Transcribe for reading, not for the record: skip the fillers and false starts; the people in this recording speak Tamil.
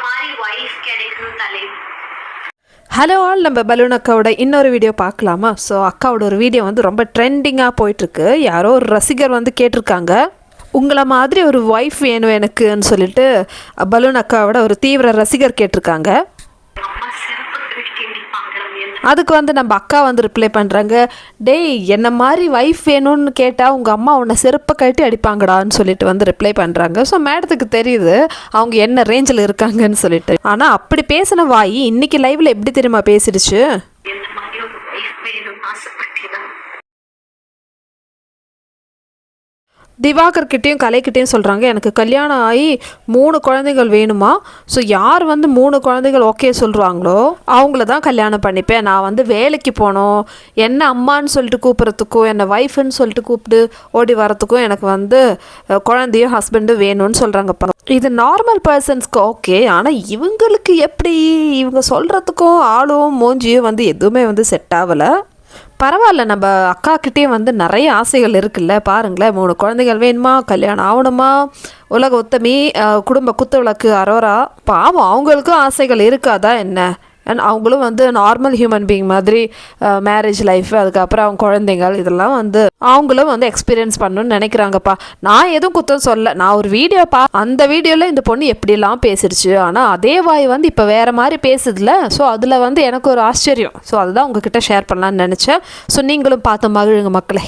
மாதிரி வைஃப் கிடைக்கணும் தலை. ஹலோ ஆல், நம்ம பலூன் அக்காவோட இன்னொரு வீடியோ பார்க்கலாமா? ஸோ அக்காவோட ஒரு வீடியோ வந்து ரொம்ப ட்ரெண்டிங்காக போயிட்டுருக்கு. யாரோ ஒரு ரசிகர் வந்து கேட்டிருக்காங்க, உங்களை மாதிரி ஒரு ஒய்ஃப் வேணும் எனக்குன்னு சொல்லிட்டு பலூன் அக்காவோட ஒரு தீவிர ரசிகர் கேட்டிருக்காங்க. அதுக்கு வந்து நம்ம அக்கா வந்து ரிப்ளை பண்ணுறாங்க, டேய் என்ன மாதிரி ஒய்ஃப் வேணும்னு கேட்டால் உங்கள் அம்மா உன்னை செருப்பை கட்டி அடிப்பாங்கடான்னு சொல்லிட்டு வந்து ரிப்ளை பண்ணுறாங்க. ஸோ மேடத்துக்கு தெரியுது அவங்க என்ன ரேஞ்சில் இருக்காங்கன்னு சொல்லிட்டு. ஆனால் அப்படி பேசின வாய் இன்னைக்கு லைவில் எப்படி தெரியுமா பேசிடுச்சு? திவாகர்கிட்டையும் கலைக்கிட்டையும் சொல்கிறாங்க, எனக்கு கல்யாணம் ஆகி 3 குழந்தைகள் வேணுமா. ஸோ யார் வந்து 3 குழந்தைகள் ஓகே சொல்கிறாங்களோ அவங்கள தான் கல்யாணம் பண்ணிப்பேன். நான் வந்து வேலைக்கு போனோம், என்ன அம்மான்னு சொல்லிட்டு கூப்பிட்றதுக்கும் என்னை ஒய்ஃப்னு சொல்லிட்டு கூப்பிட்டு ஓடி வரத்துக்கும் எனக்கு வந்து குழந்தையும் ஹஸ்பண்டும் வேணும்னு சொல்கிறாங்கப்பா. இது நார்மல் பர்சன்ஸ்க்கு ஓகே, ஆனால் இவங்களுக்கு எப்படி? இவங்க சொல்கிறதுக்கும் ஆளும் மூஞ்சியும் வந்து எதுவுமே வந்து செட் ஆகலை. பரவாயில்ல, நம்ம அக்காக்கிட்டேயும் வந்து நிறைய ஆசைகள் இருக்குல்ல. பாருங்களேன், 3 குழந்தைகள் வேணுமா, கல்யாணம் ஆகணுமா, உலக உத்தமி, குடும்ப குத்துவிளக்கு அரோரா. பாவம், அவங்களுக்கும் ஆசைகள் இருக்காதா என்ன? அண்ட் அவங்களும் வந்து நார்மல் ஹியூமன் பீயிங் மாதிரி மேரேஜ் லைஃப், அதுக்கப்புறம் அவங்க குழந்தைங்கள் இதெல்லாம் வந்து அவங்களும் வந்து எக்ஸ்பீரியன்ஸ் பண்ணணும்னு நினைக்கிறாங்கப்பா. நான் எதுவும் குத்தம் சொல்ல, நான் ஒரு வீடியோ அந்த வீடியோவில் இந்த பொண்ணு எப்படிலாம் பேசிடுச்சு, ஆனால் அதே வாய் வந்து இப்போ வேறு மாதிரி பேசுதில்ல. ஸோ அதில் வந்து எனக்கு ஒரு ஆச்சரியம். ஸோ அதுதான் உங்ககிட்ட ஷேர் பண்ணலான்னு நினச்சேன். ஸோ நீங்களும் பார்த்து மகிழுங்க மக்களே.